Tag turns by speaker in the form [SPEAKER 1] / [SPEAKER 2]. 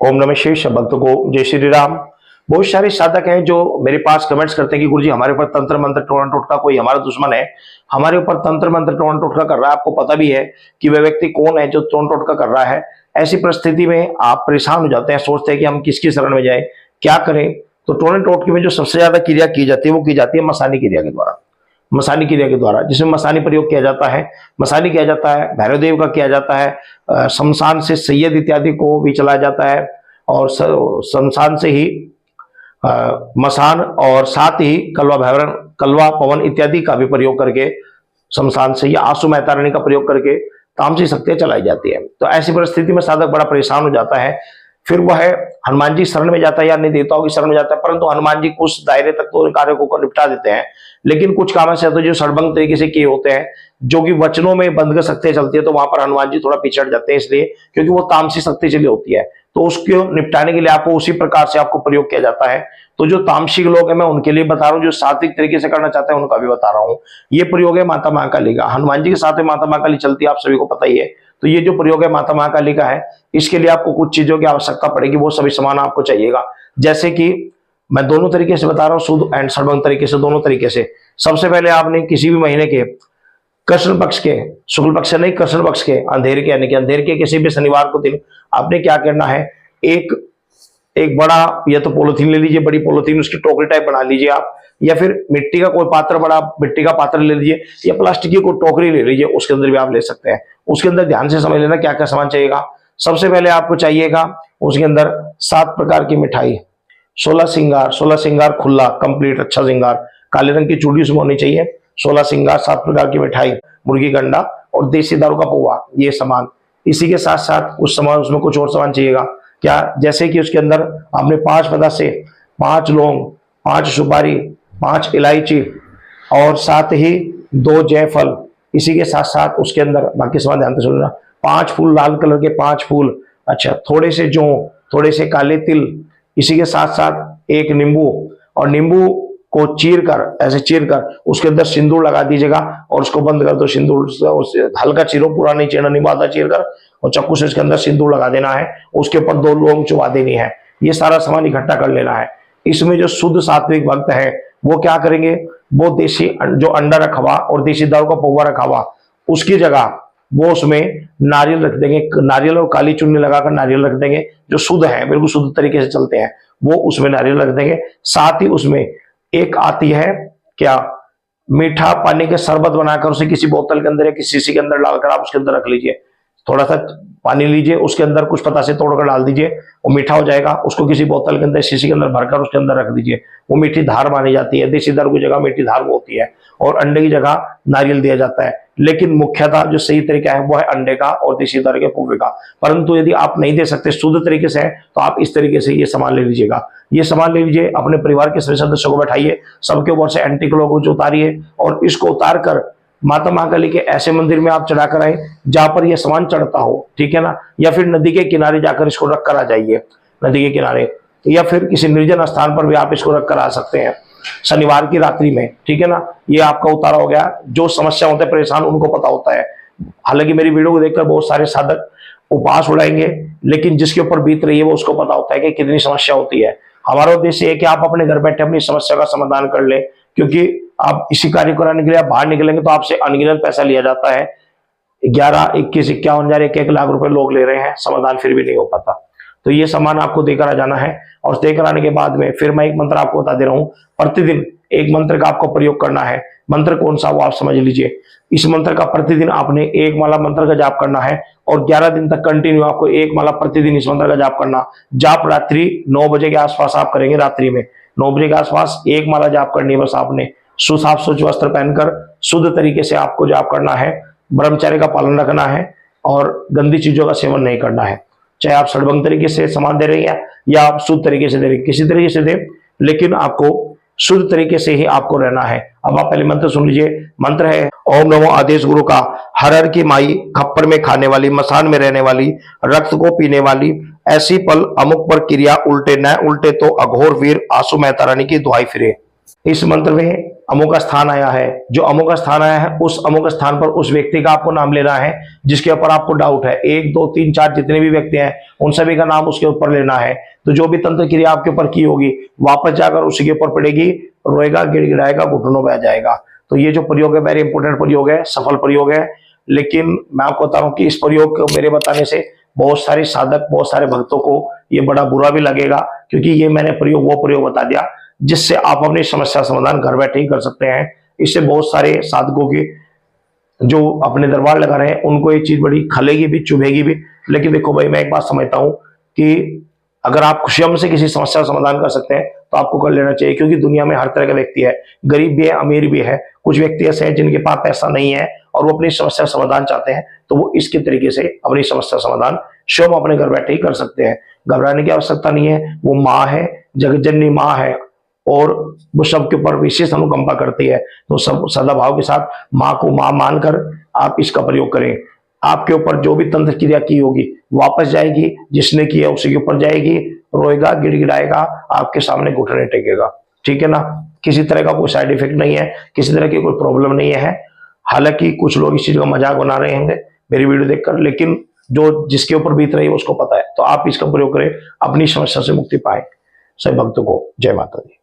[SPEAKER 1] ओम नमः शिवाय। सब भक्तों को जय श्री राम। बहुत सारे साधक हैं जो मेरे पास कमेंट्स करते हैं कि गुरुजी हमारे ऊपर तंत्र मंत्र टोना टोटका कोई हमारा दुश्मन है, हमारे ऊपर तंत्र मंत्र टोना टोटका कर रहा है। आपको पता भी है कि वह व्यक्ति कौन है जो टोना टोटका कर रहा है। ऐसी परिस्थिति में आप परेशान हो जाते हैं, सोचते हैं कि हम किसकी शरण में जाए, क्या करें। तो टोने टोटके में जो सबसे ज्यादा क्रिया की जाती है वो की जाती है मसानी क्रिया के द्वारा। मसानी क्रिया के द्वारा जिसमें मसानी प्रयोग किया जाता है, मसानी किया जाता है, भैरव देव का किया जाता है, शमशान से सैयद इत्यादि को भी चलाया जाता है और शमशान से ही मसान और साथ ही कलवा भैरव कलवा पवन इत्यादि का भी प्रयोग करके शमशान से या आंसू मेहता रानी का प्रयोग करके तामसी शक्तियां चलाई जाती है। तो ऐसी परिस्थिति में साधक बड़ा परेशान हो जाता है। फिर वह हनुमान जी शरण में जाता है या अन्य देवताओं की शरण में जाता है, परंतु हनुमान जी कुछ दायरे तक तो कार्यों को निपटा देते हैं। लेकिन कुछ काम ऐसे होते हैं जो सड़बंग तरीके से किए होते हैं, जो कि वचनों में बंधक शक्ति चलती है, तो वहां पर हनुमान जी थोड़ा पिछड़ जाते हैं, इसलिए क्योंकि वो तामसी शक्ति चली होती है। तो उसको निपटाने के लिए आपको उसी प्रकार से आपको प्रयोग किया जाता है। तो जो तामसिक लोग हैं मैं उनके लिए बता रहा हूँ, जो सात्विक तरीके से करना चाहते हैं उनका भी बता रहा हूँ। ये प्रयोग है माता महाकाली का। हनुमान जी के साथ में माता महाकाली चलती है, आप सभी को पता ही है। तो ये जो प्रयोग है माता महाकाली का है, इसके लिए आपको कुछ चीजों की आवश्यकता पड़ेगी, वो सभी सामान आपको चाहिएगा। जैसे कि मैं दोनों तरीके से बता रहा हूँ, शुद्ध एंड सड़बंग तरीके से, दोनों तरीके से। सबसे पहले आपने किसी भी महीने के कृष्ण पक्ष के, शुक्ल पक्ष से नहीं, कृष्ण पक्ष के अंधेर के, यानी कि अंधेर के किसी भी शनिवार को दिन आपने क्या करना है, एक बड़ा या तो पॉलिथीन ले लीजिए, बड़ी पॉलिथीन, उसकी टोकरी टाइप बना लीजिए आप, या फिर मिट्टी का कोई पात्र, बड़ा मिट्टी का पात्र ले लीजिए, या प्लास्टिक की कोई टोकरी ले लीजिए, उसके अंदर भी आप ले सकते हैं। उसके अंदर ध्यान से समझ लेना क्या क्या सामान चाहिएगा। सबसे पहले आपको चाहिएगा उसके अंदर 7 प्रकार की मिठाई, 16 श्रृंगार खुला कंप्लीट अच्छा श्रृंगार, काले रंग की चूड़ी उसमें होनी चाहिए, 16 श्रृंगार, 7 प्रकार की मिठाई, मुर्गी का अंडा और देसी दारू का पौवा, ये सामान। इसी के साथ साथ उस सामान उसमें कुछ और सामान चाहिएगा क्या, जैसे कि उसके अंदर आपने 5 पतासे, 5 लौंग, 5 सुपारी, 5 इलायची और साथ ही 2 जायफल। इसी के साथ साथ उसके अंदर बाकी सामान ध्यान से सुनना, 5 फूल लाल कलर के, 5 फूल, अच्छा, थोड़े से जौ, थोड़े से काले तिल। इसी के साथ साथ एक नींबू, और नींबू को चीर कर, ऐसे चीर कर उसके अंदर सिंदूर लगा दीजिएगा और उसको बंद कर दो। सिंदूर हल्का चीरो, पूरा नहीं चीरना, नींबू आधा चीर कर और चाकू से इसके अंदर सिंदूर लगा देना है। उसके ऊपर 2 लौंग चुबा देनी है। ये सारा सामान इकट्ठा कर लेना है। इसमें जो शुद्ध सात्विक भक्त है वो क्या करेंगे, वो देसी जो अंडा रखा हुआ और देसी दारू का पौवा रखा हुआ, उसकी जगह वो उसमें नारियल रख देंगे। नारियल और काली चुन्नी लगाकर नारियल रख देंगे, जो शुद्ध है, बिल्कुल शुद्ध तरीके से चलते हैं, वो उसमें नारियल रख देंगे। साथ ही उसमें एक आती है क्या, मीठा पानी के शरबत बनाकर उसे किसी बोतल के अंदर या किसी शीशी के अंदर डालकर आप उसके अंदर रख लीजिए। थोड़ा सा पानी लीजिए, उसके अंदर कुछ पतासे तोड़कर डाल दीजिए, वो मीठा हो जाएगा। उसको किसी बोतल के अंदर, शीशी के अंदर भरकर उसके अंदर रख दीजिए। वो मीठी धार मानी जाती है। देसी दारू की जगह मीठी धार वो होती है और अंडे की जगह नारियल दिया जाता है। लेकिन मुख्यतः जो सही तरीका है वो है अंडे का और देसी दारू के पौवे का। परंतु यदि आप नहीं दे सकते, शुद्ध तरीके से है, तो आप इस तरीके से ये सामान ले लीजिएगा। ये सामान ले लीजिए, अपने परिवार के सभी सदस्यों को बैठाइए, सबके ऊपर से एंटी क्लॉक को उतारिए और इसको उतार कर माता महाकाली के ऐसे मंदिर में आप चढ़ा कर आए जहां पर यह सामान चढ़ता हो, ठीक है ना। या फिर नदी के किनारे जाकर इसको रख कर आ जाइए, नदी के किनारे, या फिर किसी निर्जन स्थान पर भी आप इसको रख कर आ सकते हैं शनिवार की रात्रि में, ठीक है ना। ये आपका उतारा हो गया। जो समस्या होते हैं परेशान उनको पता होता है। हालांकि मेरी वीडियो को देखकर बहुत सारे साधक उपवास उड़ाएंगे, लेकिन जिसके ऊपर बीत रही है वो उसको पता होता है कि कितनी समस्या होती है। हमारा उद्देश्य है कि आप अपने घर बैठे अपनी समस्या का समाधान कर ले, क्योंकि आप इसी कार्य कराने के लिए आप बाहर निकलेंगे तो आपसे अनगिनत पैसा लिया जाता है। 11, 21, 51,000, 1 लाख रुपए लोग ले रहे हैं, समाधान फिर भी नहीं हो पाता। तो ये सामान आपको देकर आ जाना है और देकर आने के बाद में फिर मैं एक मंत्र आपको बता दे रहा हूं। प्रतिदिन एक मंत्र का आपको प्रयोग करना है। मंत्र कौन सा वो आप समझ लीजिए। इस मंत्र का प्रतिदिन आपने 1 माला मंत्र का जाप करना है और 11 दिन तक कंटिन्यू आपको 1 माला प्रतिदिन इस मंत्र का जाप करना। जाप रात्रि 9 बजे के आसपास आप करेंगे। रात्रि में 9 बजे के आसपास 1 माला जाप करनी है। बस आपने सुसाफ स्वच्छ वस्त्र पहनकर शुद्ध तरीके से आपको जाप करना है। ब्रह्मचर्य का पालन रखना है और गंदी चीजों का सेवन नहीं करना है। चाहे आप सड़बंग तरीके से सामान दे रहे हैं या आप शुद्ध तरीके से दे रहे हैं, किसी तरीके से दे, लेकिन आपको शुद्ध तरीके से ही आपको रहना है। अब आप पहले मंत्र सुन लीजिए। मंत्र है ओम नमो आदेश गुरु का। हर हर की माई, खप्पर में खाने वाली, मसान में रहने वाली, रक्त को पीने वाली, ऐसी पल अमुक पर क्रिया, उल्टे न उल्टे तो अघोर वीर आंसू मेहता रानी की दुहाई फिरे। इस मंत्र में अमुक स्थान आया है, जो अमुक स्थान आया है उस अमुक स्थान पर उस व्यक्ति का आपको नाम लेना है जिसके ऊपर आपको डाउट है। 1 2 3 4 जितने भी व्यक्ति हैं उन सभी का नाम उसके ऊपर लेना है। तो जो भी तंत्र क्रिया आपके ऊपर की होगी वापस जाकर उसी के ऊपर पड़ेगी, रोएगा, गिड़गिड़ाएगा, घुटनों पे आ जाएगा। तो ये जो प्रयोग है वेरी इंपॉर्टेंट प्रयोग है, सफल प्रयोग है। लेकिन मैं आपको बता रहा हूँ कि इस प्रयोग को मेरे बताने से बहुत सारे साधक, बहुत सारे भक्तों को ये बड़ा बुरा भी लगेगा, क्योंकि ये मैंने वो प्रयोग बता दिया जिससे आप अपनी समस्या समाधान घर बैठे ही कर सकते हैं। इससे बहुत सारे साधकों की जो अपने दरबार लगा रहे हैं उनको ये चीज बड़ी खलेगी भी, चुभेगी भी। लेकिन देखो भाई, मैं एक बात समझता हूं कि अगर आप स्वयं से किसी समस्या का समाधान कर सकते हैं तो आपको कर लेना चाहिए, क्योंकि दुनिया में हर तरह का व्यक्ति है, गरीब भी है, अमीर भी है। कुछ व्यक्ति ऐसे हैं जिनके पास पैसा नहीं है और वो अपनी समस्या समाधान चाहते हैं, तो वो इसके तरीके से अपनी समस्या समाधान स्वयं अपने घर बैठे ही कर सकते हैं। घबराने की आवश्यकता नहीं है। वो माँ है, जगत जननी माँ है और वो सबके ऊपर विशेष अनुकंपा करती है। तो सब सदाभाव के साथ माँ को माँ मानकर आप इसका प्रयोग करें। आपके ऊपर जो भी तंत्र क्रिया की होगी वापस जाएगी, जिसने किया उसी के ऊपर जाएगी, रोएगा, गिड़गिड़ाएगा, आपके सामने घुटने टेकेगा। ठीक है ना? किसी तरह का कोई साइड इफेक्ट नहीं है, किसी तरह की कोई प्रॉब्लम नहीं है। हालांकि कुछ लोग इस चीज का मजाक बना रहे होंगे मेरी वीडियो देखकर, लेकिन जो जिसके ऊपर बीत रही है उसको पता है। तो आप इसका प्रयोग करें, अपनी समस्या से मुक्ति पाए। सभी भक्तों को जय माता दी।